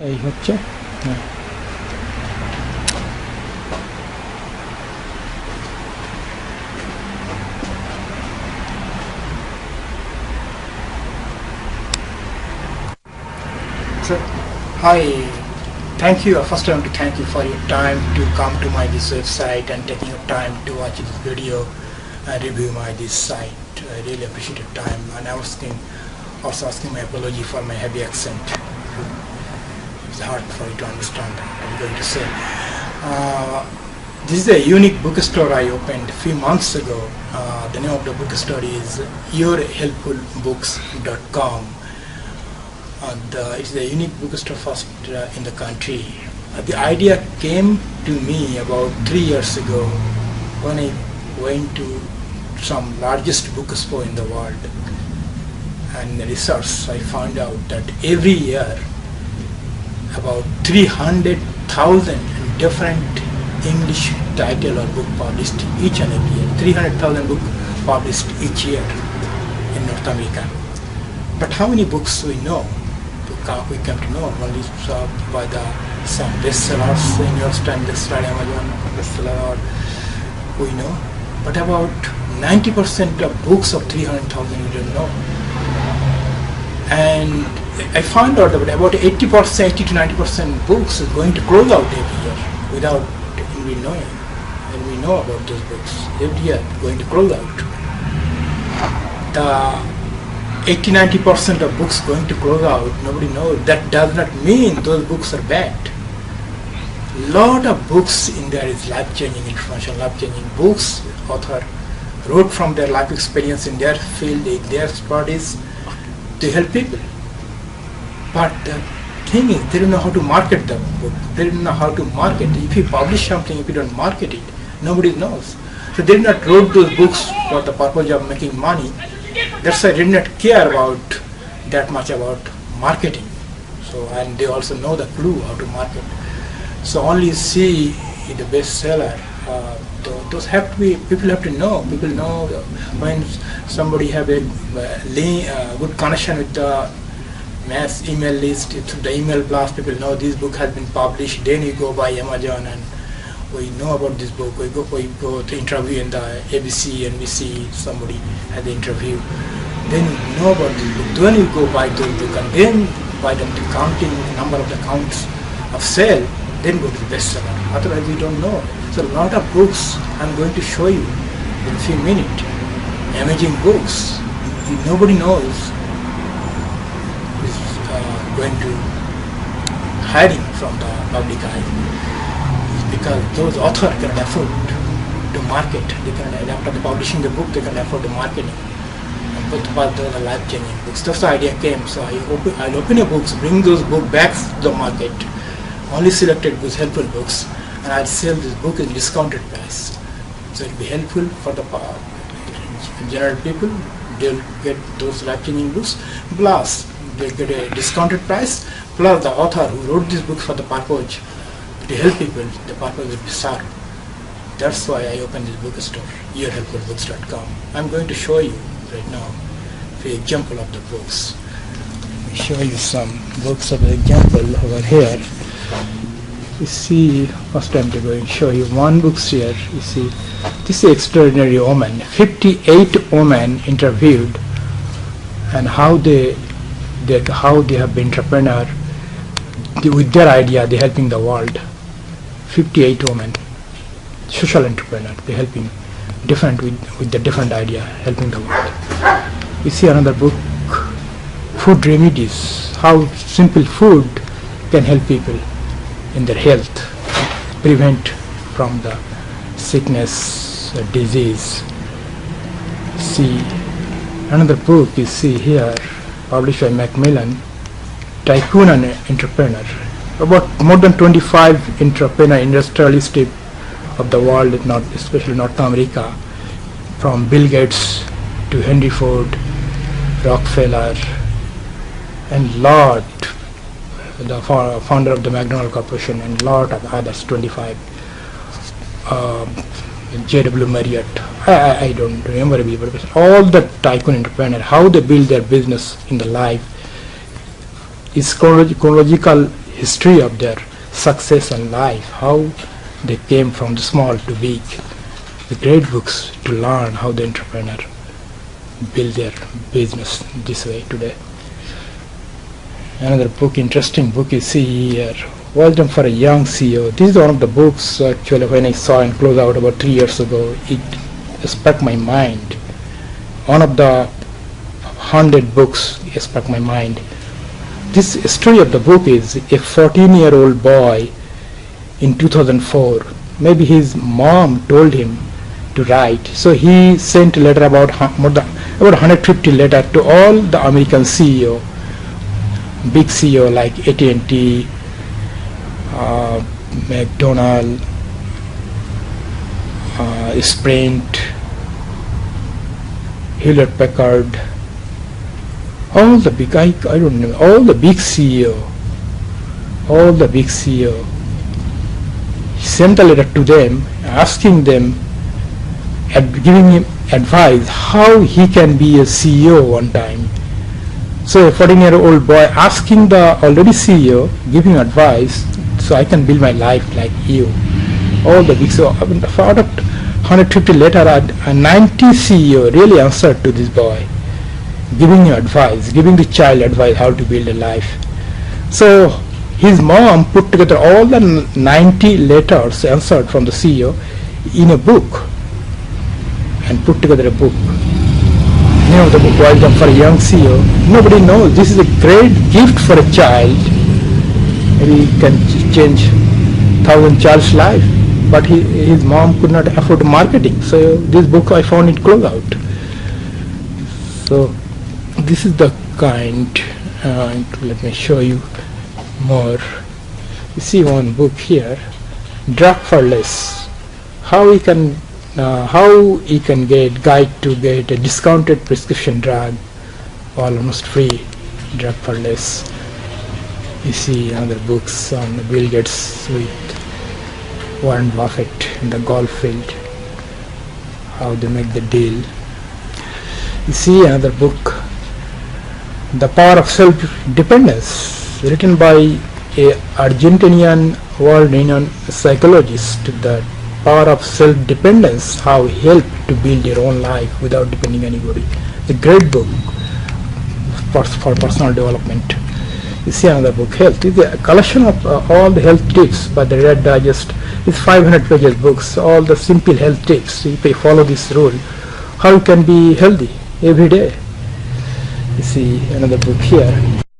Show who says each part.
Speaker 1: এই হচ্ছে So, hi, thank you. First I want to thank you for your time to come to my this website and taking your time to watch this video and review my this site. I really appreciate your time, and I was also asking my apology for my heavy accent. It's hard for you to understand what I'm going to say. This is a unique bookstore I opened a few months ago. The name of the bookstore is yourhelpfulbooks.com. And it's a unique bookstore first in the country. The idea came to me about 3 years ago when I went to some largest bookstore in the world, and in the research I found out that every year about 300,000 different English title or book published each and every year. 300,000 books published each year in North America. But how many books we know? We come to know only by some bestsellers, New York Times bestseller, Amazon bestseller, we know. But about 90% of books of 300,000 we don't know. And I found out that about 80%, 80 to 90% books is going to close out every year without we knowing. And we know about those books every year going to close out. The 80-90% of books going to close out, nobody knows. That does not mean those books are bad. Lot of books in there is life-changing information, life-changing books. Author wrote from their life experience in their field, in their studies, to help people. But the thing is, they don't know how to market the book. They don't know how to market. If you publish something, if you don't market it, nobody knows. So they did not wrote those books for the purpose of making money. That's why I did not care about that much about marketing. So, and they also know the clue how to market. So only see the bestseller. Those have to be, people have to know. People know when somebody have a good connection with the mass email list, through the email blast, people know this book has been published. Then you go by Amazon and we know about this book. We go to interview in the ABC, NBC, somebody had the interview. Then you know about this book. Then you go buy those books, and then by the counting number of the counts of sale, then go to the bestseller. Otherwise we don't know. So a lot of books I'm going to show you in a few minutes. Amazing books. Nobody knows is going to hiding from the public eye. Because those authors can afford to market. They can, after publishing the book, they can afford the marketing. And both about the life-changing books. That's the idea came. So I'll open your books, bring those books back to the market, only selected books, helpful books, and I'll sell this book in discounted price. So it'll be helpful for the general people. They'll get those life-changing books. Plus, they'll get a discounted price. Plus, the author who wrote this book for the purpose to help people, the purpose will be served. That's why I opened this bookstore, yourhelpfulbooks.com. I'm going to show you right now an example of the books. Let me show you some books of the example over here. You see, first I'm going to show you one book here. You see, this is Extraordinary Woman. 58 women interviewed, and how they have been entrepreneur with their idea. They're helping the world. 58 women, social entrepreneur. They're helping different with the different idea, helping the world. We see another book, Food Remedies. How simple food can help people in their health, prevent from the sickness, disease. See another book you see here, published by Macmillan, Tycoon and Entrepreneur. About more than 25 entrepreneur industrialists of the world, especially North America, from Bill Gates to Henry Ford, Rockefeller, and lot, the founder of the McDonald Corporation, and lot of others, 25. J.W. Marriott, I don't remember, but all the tycoon entrepreneur, how they build their business in the life is chronological history of their success and life, how they came from the small to big. The great books to learn how the entrepreneur build their business this way today. Another book, interesting book you see here, Wisdom for a Young CEO. This is one of the books actually when I saw and closed out about 3 years ago. It struck my mind. One of the 100 books struck my mind. This story of the book is a 14-year-old boy in 2004. Maybe his mom told him to write, so he sent a letter about 150 letter to all the American CEO, big CEO like AT&T, McDonald, Sprint, Hewlett Packard, all the big, I don't know, all the big CEO. He sent a letter to them asking them, giving him advice how he can be a CEO one time. So a 14-year-old boy asking the already CEO, giving advice, so I can build my life like you. All the big CEO, out of 150 letter, 90 CEO really answered to this boy, giving him advice, giving the child advice how to build a life. So his mom put together all the 90 letters answered from the CEO in a book and put together a book. Name of the book, Wisdom for a Young CEO. Nobody knows. This is a great gift for a child. Maybe he can change 1,000 child's life, but his mom could not afford marketing. So this book I found it close out. So this is the kind, let me show you more. You see one book here, Drug for Less. How he can get guide to get a discounted prescription drug almost free, Drug for Less. You see other books on Bill Gates with Warren Buffett in the golf field, how they make the deal. You see another book, The Power of Self-Dependence, written by a Argentinian world-renowned psychologist. The Power of Self-Dependence, how he helped to build your own life without depending on anybody. A great book for personal development. You see another book, Health. It's a collection of all the health tips by the Red Digest. It's 500 pages books, all the simple health tips. If you follow this rule, how you can be healthy every day. You see another book here,